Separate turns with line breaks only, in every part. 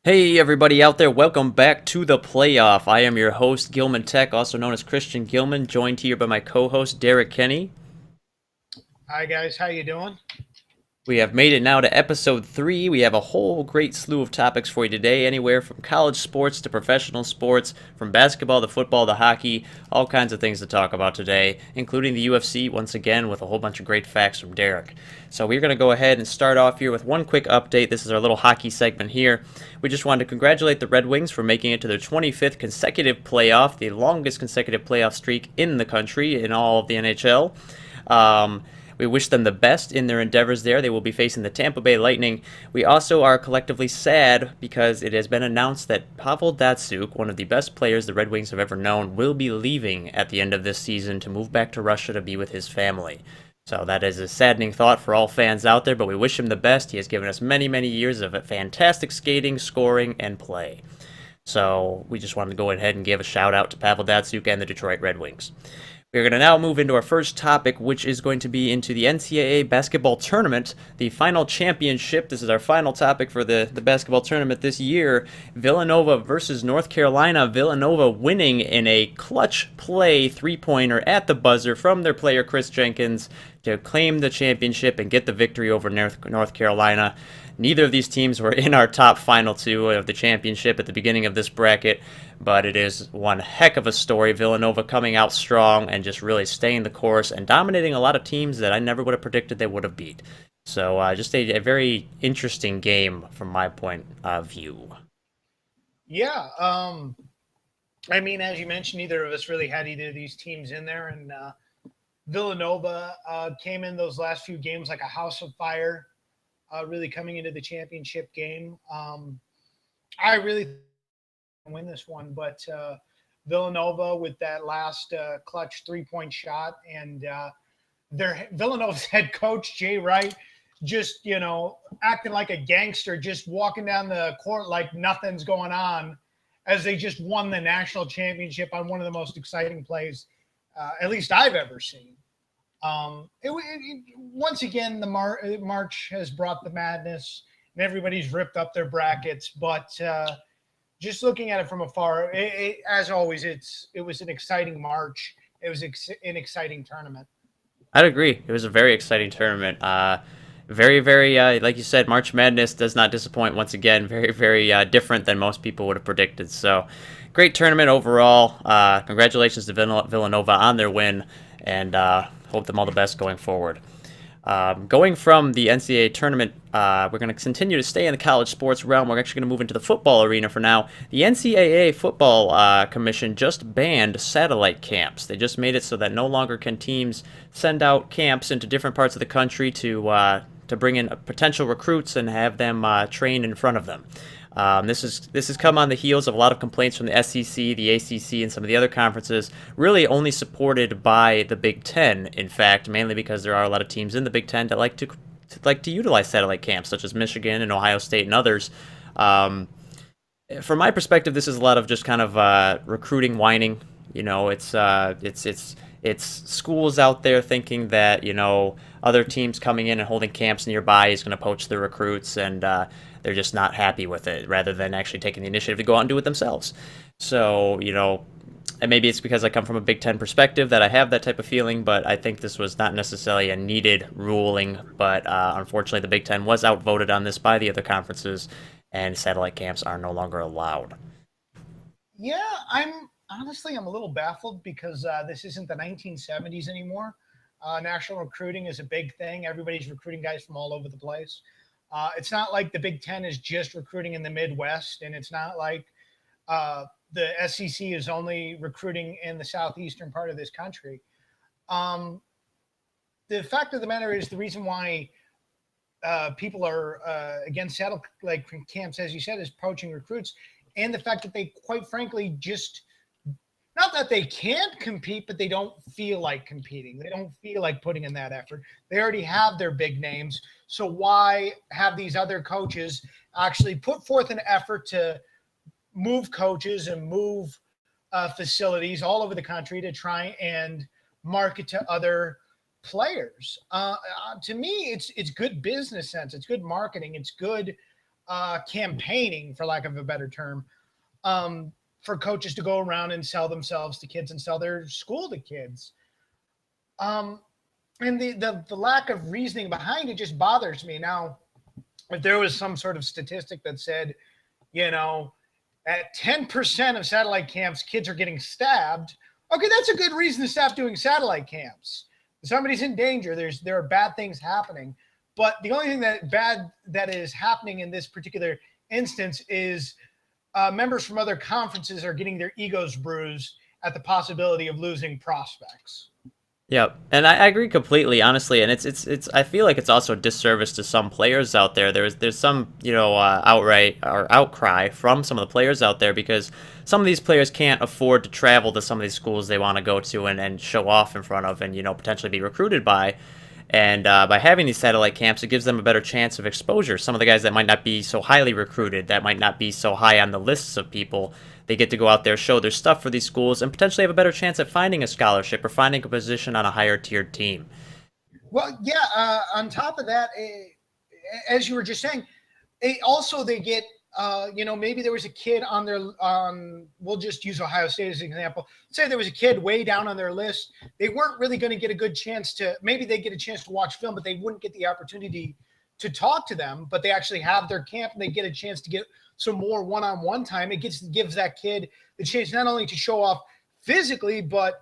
Hey everybody out there, welcome back to the playoff. I am your host, Gillmantech, also known as Christian Gilman, joined here by my co-host, Derek Kenny.
Hi guys, how you doing?
We have made it now to episode 3. We have a whole great slew of topics for you today, anywhere from college sports to professional sports, from basketball to football to hockey, all kinds of things to talk about today, including the UFC once again with a whole bunch of great facts from Derek. So we're going to go ahead and start off here with one quick update. This is our little hockey segment here. We just wanted to congratulate the Red Wings for making it to their 25th consecutive playoff, the longest consecutive playoff streak in the country in all of the NHL. We wish them the best in their endeavors there. They will be facing the Tampa Bay Lightning. We also are collectively sad because it has been announced that Pavel Datsyuk, one of the best players the Red Wings have ever known, will be leaving at the end of this season to move back to Russia to be with his family. So that is a saddening thought for all fans out there, but we wish him the best. He has given us many, many years of fantastic skating, scoring, and play. So we just wanted to go ahead and give a shout out to Pavel Datsyuk and the Detroit Red Wings. We're going to now move into our first topic, which is going to be into the NCAA basketball tournament, the final championship. This is our final topic for the basketball tournament this year. Villanova versus North Carolina. Villanova winning in a clutch play three-pointer at the buzzer from their player Chris Jenkins to claim the championship and get the victory over North Carolina. Neither of these teams were in our top final two of the championship at the beginning of this bracket, but it is one heck of a story. Villanova coming out strong and just really staying the course and dominating a lot of teams that I never would have predicted they would have beat. So just a very interesting game from my point of view.
Yeah, I mean, as you mentioned, neither of us really had either of these teams in there, and Villanova came in those last few games like a house of fire, really coming into the championship game. I really win this one, but Villanova with that last clutch three-point shot, and their Villanova's head coach Jay Wright just acting like a gangster, just walking down the court like nothing's going on, as they just won the national championship on one of the most exciting plays, at least I've ever seen. Once again, the March has brought the madness, and everybody's ripped up their brackets, but just looking at it from afar, as always, it was an exciting March. It was an exciting tournament.
I'd agree. It was a very exciting tournament. Very, very, like you said, March Madness does not disappoint once again. Very, very different than most people would have predicted. So, great tournament overall. Congratulations to Villanova on their win, and hope them all the best going forward. Going from the NCAA tournament, we're going to continue to stay in the college sports realm. We're actually going to move into the football arena for now. The NCAA Football Commission just banned satellite camps. They just made it so that no longer can teams send out camps into different parts of the country to bring in potential recruits and have them train in front of them. This has come on the heels of a lot of complaints from the SEC, the ACC, and some of the other conferences, really only supported by the Big Ten, in fact, mainly because there are a lot of teams in the Big Ten that like to utilize satellite camps, such as Michigan and Ohio State and others. From my perspective, this is a lot of just kind of recruiting whining. It's schools out there thinking that other teams coming in and holding camps nearby is going to poach the recruits, and they're just not happy with it, rather than actually taking the initiative to go out and do it themselves. So, and maybe it's because I come from a Big Ten perspective that I have that type of feeling, but I think this was not necessarily a needed ruling. But unfortunately, the Big Ten was outvoted on this by the other conferences, and satellite camps are no longer allowed.
Yeah, I'm a little baffled because this isn't the 1970s anymore. National recruiting is a big thing. Everybody's recruiting guys from all over the place. It's not like the Big Ten is just recruiting in the Midwest, and it's not like the SEC is only recruiting in the southeastern part of this country. Um, the fact of the matter is, the reason why people are against satellite camps, as you said, is poaching recruits, and the fact that they, quite frankly, just not that they can't compete, but they don't feel like competing. They don't feel like putting in that effort. They already have their big names. So why have these other coaches actually put forth an effort to move coaches and move facilities all over the country to try and market to other players? To me, it's good business sense. It's good marketing. It's good campaigning, for lack of a better term, for coaches to go around and sell themselves to kids and sell their school to kids. And the lack of reasoning behind it just bothers me. Now, if there was some sort of statistic that said, at 10% of satellite camps, kids are getting stabbed. Okay, that's a good reason to stop doing satellite camps. If somebody's in danger, there are bad things happening. But the only thing that is happening in this particular instance is members from other conferences are getting their egos bruised at the possibility of losing prospects.
Yep, and I agree completely, honestly. And it's I feel like it's also a disservice to some players out there. There's some outright or outcry from some of the players out there because some of these players can't afford to travel to some of these schools they want to go to and show off in front of and potentially be recruited by. And by having these satellite camps, it gives them a better chance of exposure. Some of the guys that might not be so highly recruited, that might not be so high on the lists of people, they get to go out there, show their stuff for these schools, and potentially have a better chance at finding a scholarship or finding a position on a higher tiered team.
Well, yeah. On top of that, as you were just saying, also they get, maybe there was a kid we'll just use Ohio State as an example. Say there was a kid way down on their list. They weren't really going to get a good chance maybe they get a chance to watch film, but they wouldn't get the opportunity to talk to them, but they actually have their camp and they get a chance to get some more one-on-one time. It gives that kid the chance not only to show off physically, but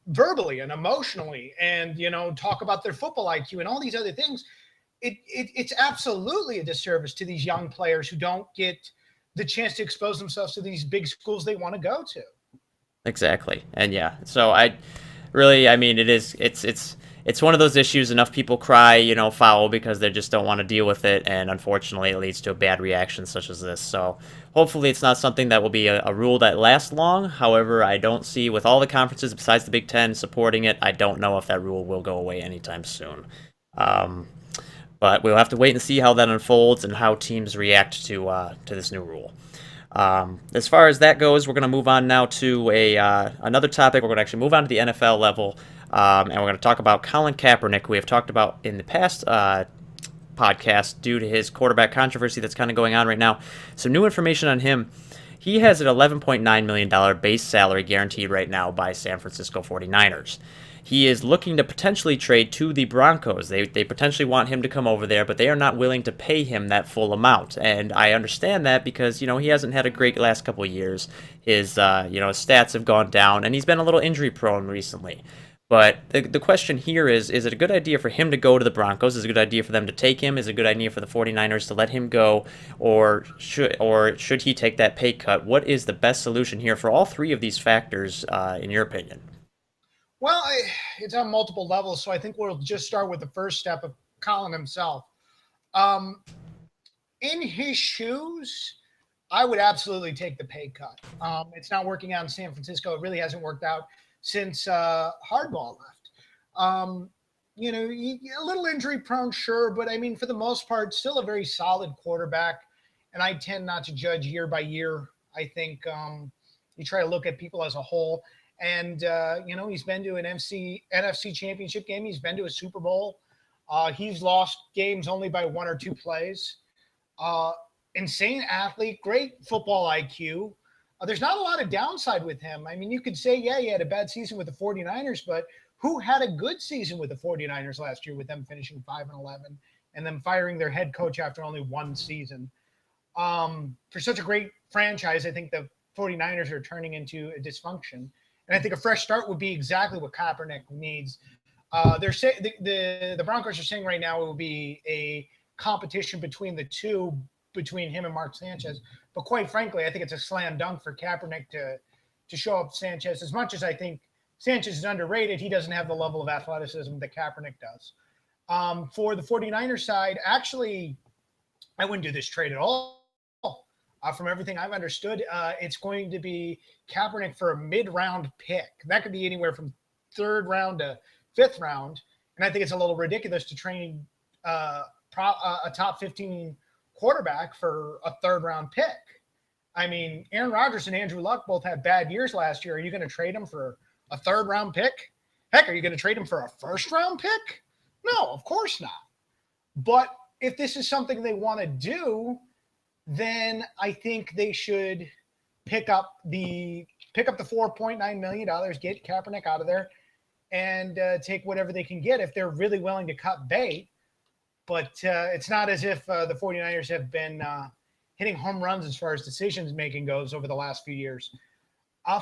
verbally and emotionally and, talk about their football IQ and all these other things. It's absolutely a disservice to these young players who don't get the chance to expose themselves to these big schools they want to go to.
Exactly. And yeah, so it's one of those issues. Enough people cry, foul because they just don't want to deal with it. And unfortunately, it leads to a bad reaction such as this. So hopefully it's not something that will be a rule that lasts long. However, I don't see with all the conferences besides the Big Ten supporting it, I don't know if that rule will go away anytime soon. But we'll have to wait and see how that unfolds and how teams react to this new rule. As far as that goes, we're going to move on now to another topic. We're going to actually move on to the NFL level, and we're going to talk about Colin Kaepernick, who we have talked about in the past podcast due to his quarterback controversy that's kind of going on right now. Some new information on him. He has an $11.9 million base salary guaranteed right now by San Francisco 49ers. He is looking to potentially trade to the Broncos. They potentially want him to come over there, but they are not willing to pay him that full amount. And I understand that because, he hasn't had a great last couple of years. His stats have gone down, and he's been a little injury prone recently. But the question here is it a good idea for him to go to the Broncos? Is it a good idea for them to take him? Is it a good idea for the 49ers to let him go? Or should he take that pay cut? What is the best solution here for all three of these factors, in your opinion?
Well, it's on multiple levels, so I think we'll just start with the first step of Colin himself. In his shoes, I would absolutely take the pay cut. It's not working out in San Francisco. It really hasn't worked out since Hardball left. A little injury prone, sure, but for the most part, still a very solid quarterback. And I tend not to judge year by year. I think you try to look at people as a whole. And, he's been to an NFC championship game. He's been to a Super Bowl. He's lost games only by one or two plays. Insane athlete, great football IQ. There's not a lot of downside with him. You could say, yeah, he had a bad season with the 49ers, but who had a good season with the 49ers last year with them finishing 5-11 and them firing their head coach after only one season? For such a great franchise, I think the 49ers are turning into a dysfunction. And I think a fresh start would be exactly what Kaepernick needs. They're saying the Broncos are saying right now it will be a competition between the two, between him and Mark Sanchez. But quite frankly, I think it's a slam dunk for Kaepernick to show up Sanchez. As much as I think Sanchez is underrated, he doesn't have the level of athleticism that Kaepernick does. For the 49ers side, actually, I wouldn't do this trade at all. From everything I've understood, it's going to be Kaepernick for a mid-round pick. That could be anywhere from third round to fifth round. And I think it's a little ridiculous to train a top 15 quarterback for a third-round pick. Aaron Rodgers and Andrew Luck both had bad years last year. Are you going to trade him for a third-round pick? Heck, are you going to trade him for a first-round pick? No, of course not. But if this is something they want to do, then I think they should pick up the $4.9 million, get Kaepernick out of there, and take whatever they can get if they're really willing to cut bait. But it's not as if the 49ers have been hitting home runs as far as decisions making goes over the last few years.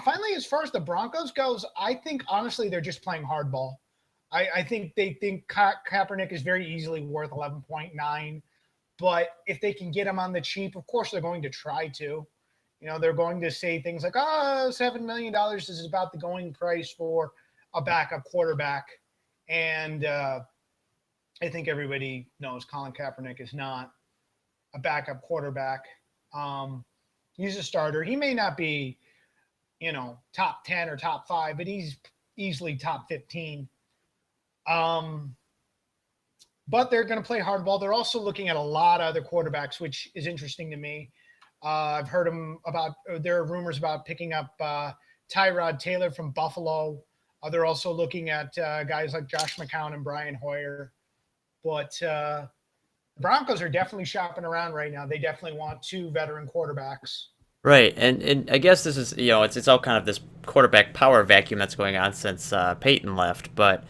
Finally, as far as the Broncos goes, I think honestly they're just playing hardball. I think they think Kaepernick is very easily worth 11.9, but if they can get him on the cheap, of course they're going to try to. They're going to say things like, $7 million is about the going price for a backup quarterback. And I think everybody knows Colin Kaepernick is not a backup quarterback. He's a starter. He may not be, top 10 or top 5, but he's easily top 15. But they're going to play hardball. They're also looking at a lot of other quarterbacks, which is interesting to me. I've heard there are rumors about picking up Tyrod Taylor from Buffalo. They're also looking at guys like Josh McCown and Brian Hoyer. But the Broncos are definitely shopping around right now. They definitely want 2 veteran quarterbacks.
Right, and I guess this is, it's all kind of this quarterback power vacuum that's going on since Peyton left. But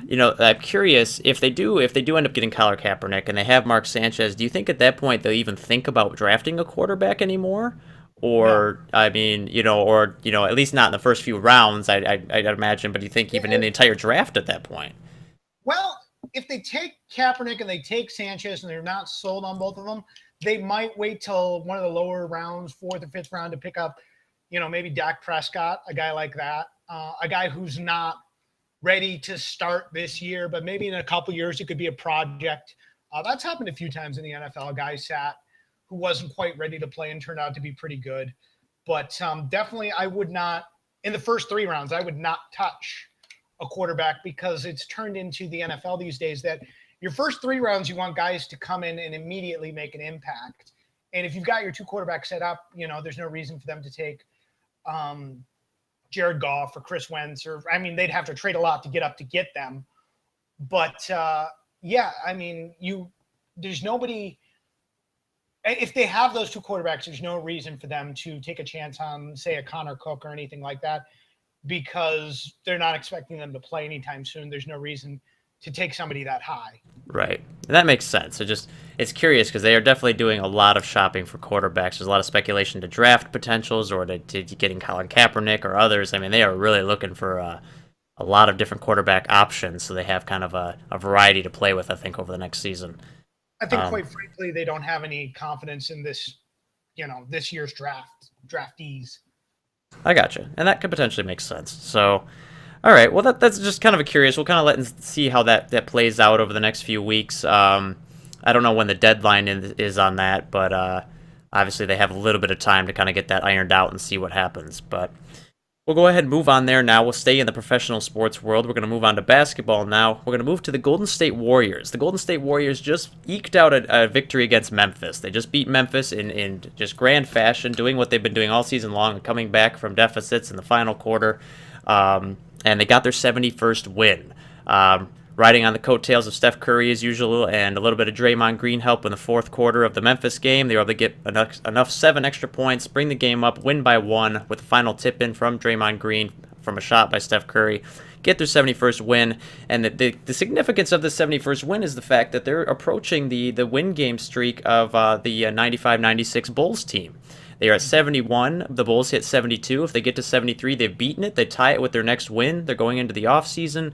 I'm curious if they do end up getting Colin Kaepernick and they have Mark Sanchez. Do you think at that point they'll even think about drafting a quarterback anymore? Or no. I mean, at least not in the first few rounds, I'd imagine. But do you think even in the entire draft at that point?
Well, if they take Kaepernick and they take Sanchez and they're not sold on both of them, they might wait till one of the lower rounds, 4th or 5th round, to pick up, maybe Dak Prescott, a guy like that, a guy who's not ready to start this year, but maybe in a couple years it could be a project. That's happened a few times in the NFL. A guy sat who wasn't quite ready to play and turned out to be pretty good. But definitely I would not, in the first 3 rounds, I would not touch a quarterback because it's turned into the NFL these days that your first 3 rounds, you want guys to come in and immediately make an impact. And if you've got your 2 quarterbacks set up, there's no reason for them to take Jared Goff or Chris Wentz, they'd have to trade a lot to get up to get them. But there's nobody, if they have those 2 quarterbacks, there's no reason for them to take a chance on, say, a Connor Cook or anything like that, because they're not expecting them to play anytime soon. There's no reason to take somebody that high.
Right. And that makes sense. It's curious because they are definitely doing a lot of shopping for quarterbacks. There's a lot of speculation to draft potentials or to getting Colin Kaepernick or others. I mean, they are really looking for a lot of different quarterback options, so they have kind of a variety to play with, I think, over the next season.
I think, quite frankly, they don't have any confidence in this, this year's draftees.
I gotcha. And that could potentially make sense. So, all right. Well, that's just kind of a curious. We'll kind of let and see how that plays out over the next few weeks. I don't know when the deadline is on that, but obviously they have a little bit of time to kind of get that ironed out and see what happens. But we'll go ahead and move on there now. We'll stay in the professional sports world. We're going to move on to basketball now. We're going to move to the Golden State Warriors. The Golden State Warriors just eked out a victory against Memphis. They just beat Memphis in just grand fashion, doing what they've been doing all season long, coming back from deficits in the final quarter. And they got their 71st win. Riding on the coattails of Steph Curry as usual and a little bit of Draymond Green help in the 4th quarter of the Memphis game. They were able to get enough 7 extra points, bring the game up, win by 1 with the final tip-in from Draymond Green from a shot by Steph Curry, get their 71st win. And the significance of the 71st win is the fact that they're approaching the win game streak of the 95-96 Bulls team. They are at 71. The Bulls hit 72. If they get to 73, they've beaten it. They tie it with their next win. They're going into the offseason.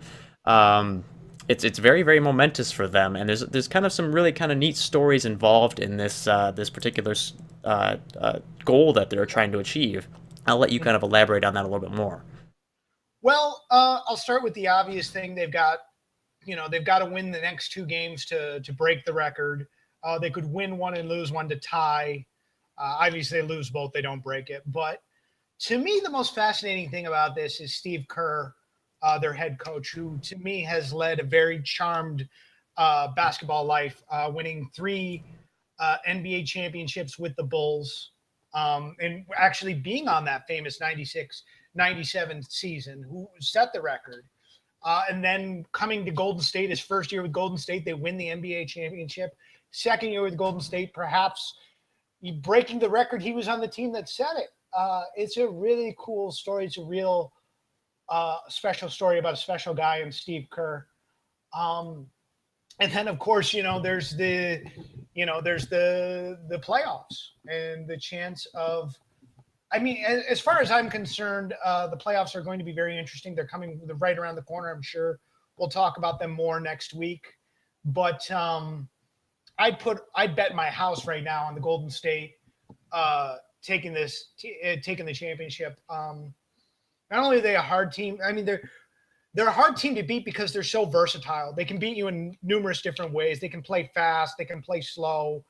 It's very, very momentous for them, and there's kind of some really kind of neat stories involved in this particular goal that they're trying to achieve. I'll let you kind of elaborate on that a little bit more.
Well, I'll start with the obvious thing. They've got to win the next 2 games to break the record. They could win 1 and lose 1 to tie. Obviously, they lose both, they don't break it. But to me, the most fascinating thing about this is Steve Kerr, their head coach, who to me has led a very charmed basketball life, winning 3 NBA championships with the Bulls, and actually being on that famous 96-97 season, who set the record. And then coming to Golden State, his first year with Golden State, they win the NBA championship. second year with Golden State, perhaps breaking the record. He was on the team that set it. It's a really cool story. It's a real special story about a special guy in Steve Kerr. And then, of course, there's the playoffs and the chance of. I mean, as far as I'm concerned, the playoffs are going to be very interesting. They're coming right around the corner. I'm sure we'll talk about them more next week. But I'd bet my house right now on the Golden State taking the championship. Not only are they a hard team, I mean they're a hard team to beat because they're so versatile. They can beat you in numerous different ways. They can play fast. They can play slow.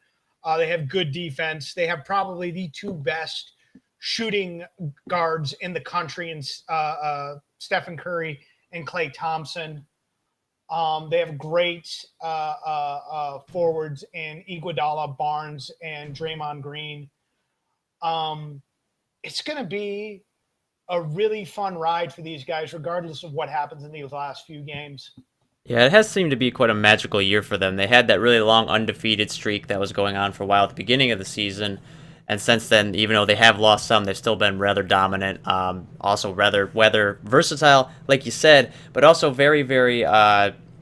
They have good defense. They have probably the two best shooting guards in the country, and Stephen Curry and Klay Thompson. They have great forwards in Iguodala, Barnes, and Draymond Green. It's going to be a really fun ride for these guys, regardless of what happens in these last few games.
Yeah, it has seemed to be quite a magical year for them. They had that really long undefeated streak that was going on for a while at the beginning of the season. And since then, even though they have lost some, they've still been rather dominant. Also rather versatile, like you said, but also very, very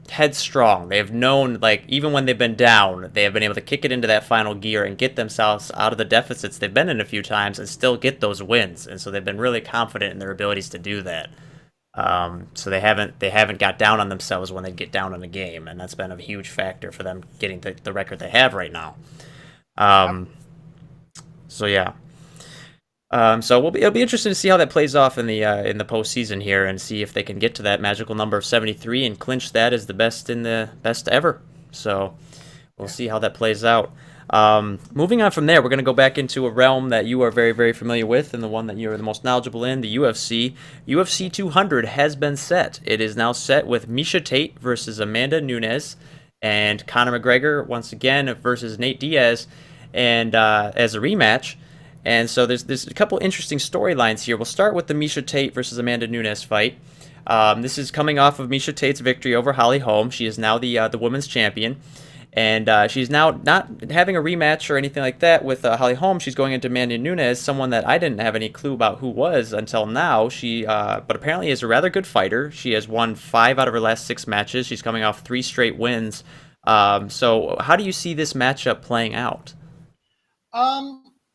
headstrong. They have known, like, even when they've been down, they have been able to kick it into that final gear and get themselves out of the deficits they've been in a few times and still get those wins. And so they've been really confident in their abilities to do that. So they haven't got down on themselves when they get down in a game, and that's been a huge factor for them getting the record they have right now. So yeah. So it'll be interesting to see how that plays off in the postseason here, and see if they can get to that magical number of 73 and clinch that as the best ever. So we'll see how that plays out. Moving on from there, we're going to go back into a realm that you are very, very familiar with, and the one that you are the most knowledgeable in, the UFC. UFC 200 has been set. It is now set with Miesha Tate versus Amanda Nunes, and Conor McGregor once again versus Nate Diaz, and as a rematch. And so there's a couple interesting storylines here. We'll start with the Miesha Tate versus Amanda Nunes fight. This is coming off of Miesha Tate's victory over Holly Holm. She is now the women's champion, and she's now not having a rematch or anything like that with Holly Holm. She's going into Amanda Nunes, someone that I didn't have any clue about who was until now. She but apparently is a rather good fighter. She has won 5 out of her last 6 matches. She's coming off 3 straight wins. So how do you see this matchup playing out?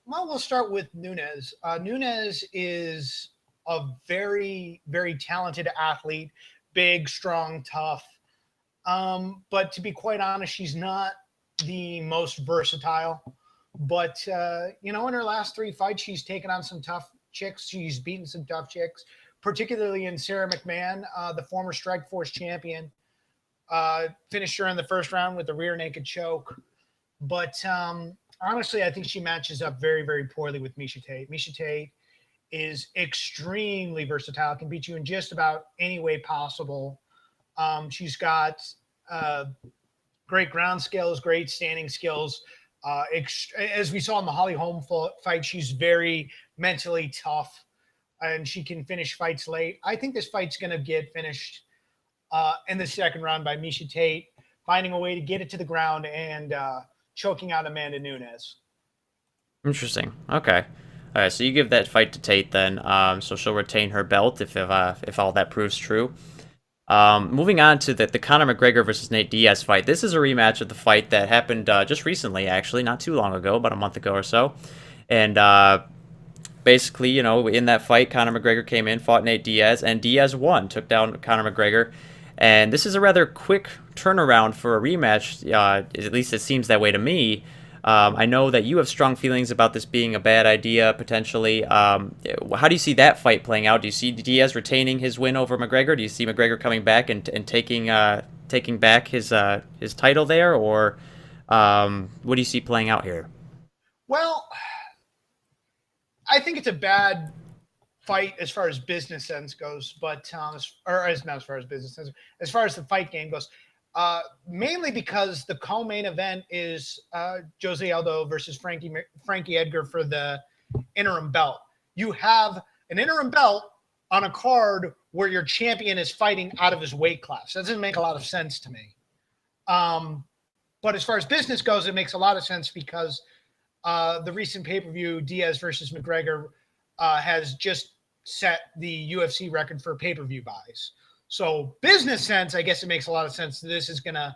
Well, we'll start with Nunes. Nunes is a very, very talented athlete, big, strong, tough. But to be quite honest, she's not the most versatile. But, in her last 3 fights, she's taken on some tough chicks. She's beaten some tough chicks, particularly in Sarah McMahon, the former Strikeforce champion. Finished her in the first round with a rear naked choke. But honestly, I think she matches up very, very poorly with Miesha Tate. Miesha Tate is extremely versatile, can beat you in just about any way possible. She's got great ground skills, great standing skills. As we saw in the Holly Holm fight, she's very mentally tough, and she can finish fights late. I think this fight's going to get finished in the second round by Miesha Tate finding a way to get it to the ground and choking out Amanda Nunes.
Interesting. Okay. All right. So you give that fight to Tate then. So she'll retain her belt if all that proves true. Moving on to the Conor McGregor versus Nate Diaz fight. This is a rematch of the fight that happened just recently, actually, not too long ago, about a month ago or so. And basically, in that fight, Conor McGregor came in, fought Nate Diaz, and Diaz won, took down Conor McGregor. And this is a rather quick turnaround for a rematch, at least it seems that way to me. I know that you have strong feelings about this being a bad idea, potentially. How do you see that fight playing out? Do you see Diaz retaining his win over McGregor? Do you see McGregor coming back and taking back his title there? Or what do you see playing out here?
Well, I think it's a bad fight as far as business sense goes, but not as far as business sense, as far as the fight game goes, mainly because the co-main event is Jose Aldo versus Frankie Edgar for the interim belt. You have an interim belt on a card where your champion is fighting out of his weight class. That doesn't make a lot of sense to me. But as far as business goes, it makes a lot of sense because the recent pay-per-view Diaz versus McGregor has just set the UFC record for pay-per-view buys. So business sense, I guess it makes a lot of sense. This is going to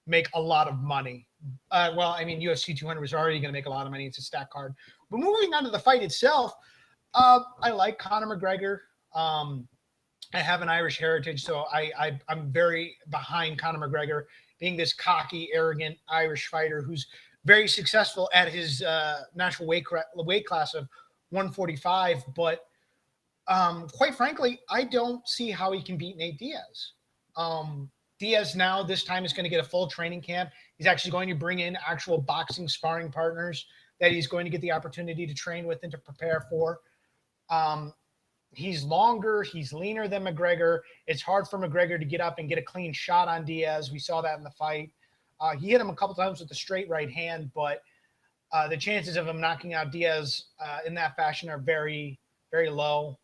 make a lot of money. Well, I mean, UFC 200 was already going to make a lot of money. It's a stack card. But moving on to the fight itself, I like Conor McGregor. I have an Irish heritage, so I'm very behind Conor McGregor being this cocky, arrogant Irish fighter who's very successful at his national weight class of 145. But quite frankly, I don't see how he can beat Nate Diaz. Diaz now this time is going to get a full training camp. He's actually going to bring in actual boxing sparring partners that he's going to get the opportunity to train with and to prepare for. He's longer. He's leaner than McGregor. It's hard for McGregor to get up and get a clean shot on Diaz. We saw that in the fight. He hit him a couple times with the straight right hand, but the chances of him knocking out Diaz in that fashion are very, very low.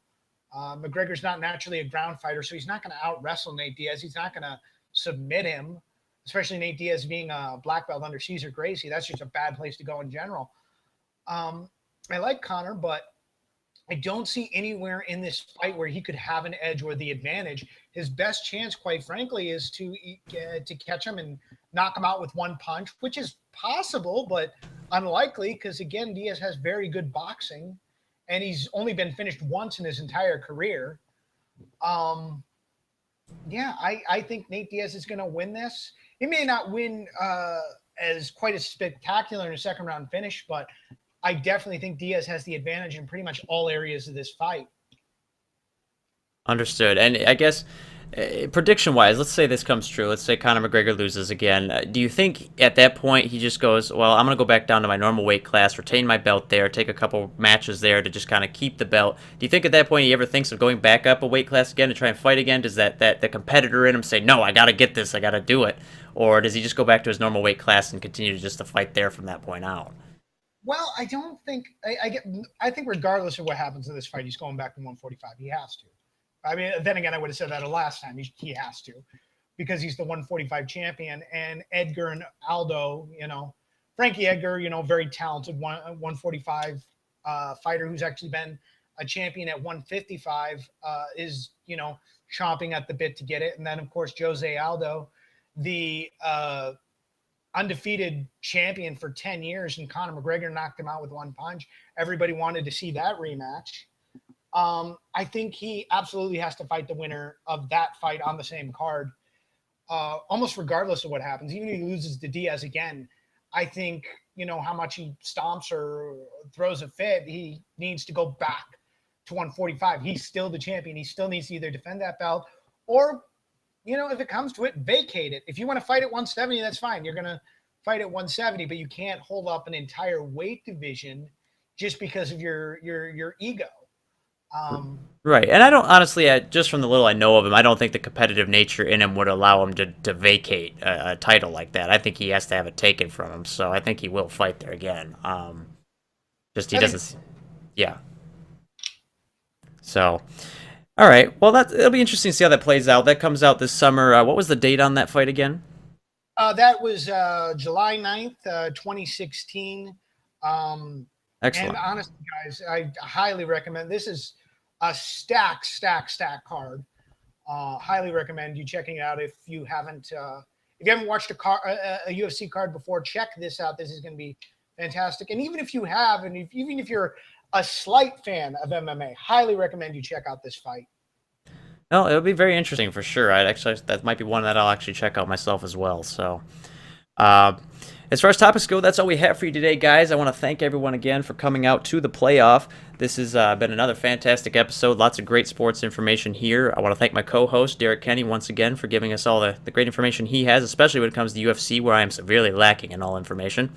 McGregor's not naturally a ground fighter, so he's not going to out-wrestle Nate Diaz. He's not going to submit him, especially Nate Diaz being a black belt under Cesar Gracie. That's just a bad place to go in general. I like Conor, but I don't see anywhere in this fight where he could have an edge or the advantage. His best chance, quite frankly, is to catch him and knock him out with one punch, which is possible, but unlikely because, again, Diaz has very good boxing, and he's only been finished once in his entire career. Yeah, I think Nate Diaz is going to win this. He may not win as quite as spectacular in a second-round finish, but I definitely think Diaz has the advantage in pretty much all areas of this fight.
Understood. And I guess prediction-wise, let's say this comes true. Let's say Conor McGregor loses again. Do you think at that point he just goes, well, I'm going to go back down to my normal weight class, retain my belt there, take a couple matches there to just kind of keep the belt? Do you think at that point he ever thinks of going back up a weight class again to try and fight again? Does that the competitor in him say, no, I got to get this, I got to do it? Or does he just go back to his normal weight class and continue just to fight there from that point out?
Well, I don't think I think regardless of what happens in this fight, he's going back to 145. He has to. I mean, then again, I would have said that the last time. He has to, because he's the 145 champion. And Edgar and Aldo, Frankie Edgar, very talented 145 fighter who's actually been a champion at 155, is chomping at the bit to get it. And then of course Jose Aldo, the undefeated champion for 10 years, and Conor McGregor knocked him out with one punch. Everybody wanted to see that rematch. I think he absolutely has to fight the winner of that fight on the same card, almost regardless of what happens. Even if he loses to Diaz again, I think, how much he stomps or throws a fit, he needs to go back to 145. He's still the champion. He still needs to either defend that belt or, if it comes to it, vacate it. If you want to fight at 170, that's fine. You're going to fight at 170, but you can't hold up an entire weight division just because of your ego.
Right, and I don't honestly, just from the little I know of him, I don't think the competitive nature in him would allow him to vacate a title like that. I think he has to have it taken from him, so I think he will fight there again. Just he doesn't, yeah. So, all right, well it'll be interesting to see how that plays out. That comes out this summer. What was the date on that fight again?
That was July 9th, 2016.
Excellent.
And honestly, guys, I highly recommend. This is a stack card. Highly recommend you checking it out if you haven't watched a UFC card before. Check this out. This is going to be fantastic. And even if you have, and even if you're a slight fan of MMA, highly recommend you check out this fight.
Well, it'll be very interesting for sure. That might be one that I'll actually check out myself as well. So, as far as topics go, that's all we have for you today, guys. I want to thank everyone again for coming out to the playoff. This has been another fantastic episode. Lots of great sports information here. I want to thank my co-host, Derek Kenny, once again for giving us all the great information he has, especially when it comes to UFC, where I am severely lacking in all information.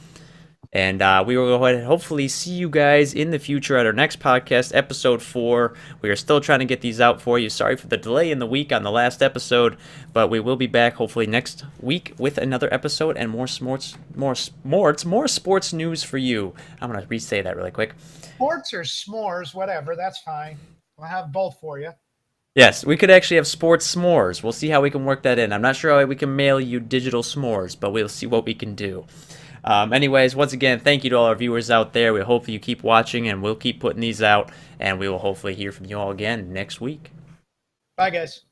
And we will go ahead and hopefully see you guys in the future at our next podcast, episode 4. We are still trying to get these out for you. Sorry for the delay in the week on the last episode, but we will be back hopefully next week with another episode and more sports news for you. I'm going to re-say that really quick.
Sports or s'mores, whatever, that's fine. We'll have both for you.
Yes, we could actually have sports s'mores. We'll see how we can work that in. I'm not sure how we can mail you digital s'mores, but we'll see what we can do. Anyways, once again, thank you to all our viewers out there. We hope you keep watching, and we'll keep putting these out, and we will hopefully hear from you all again next week.
Bye, guys.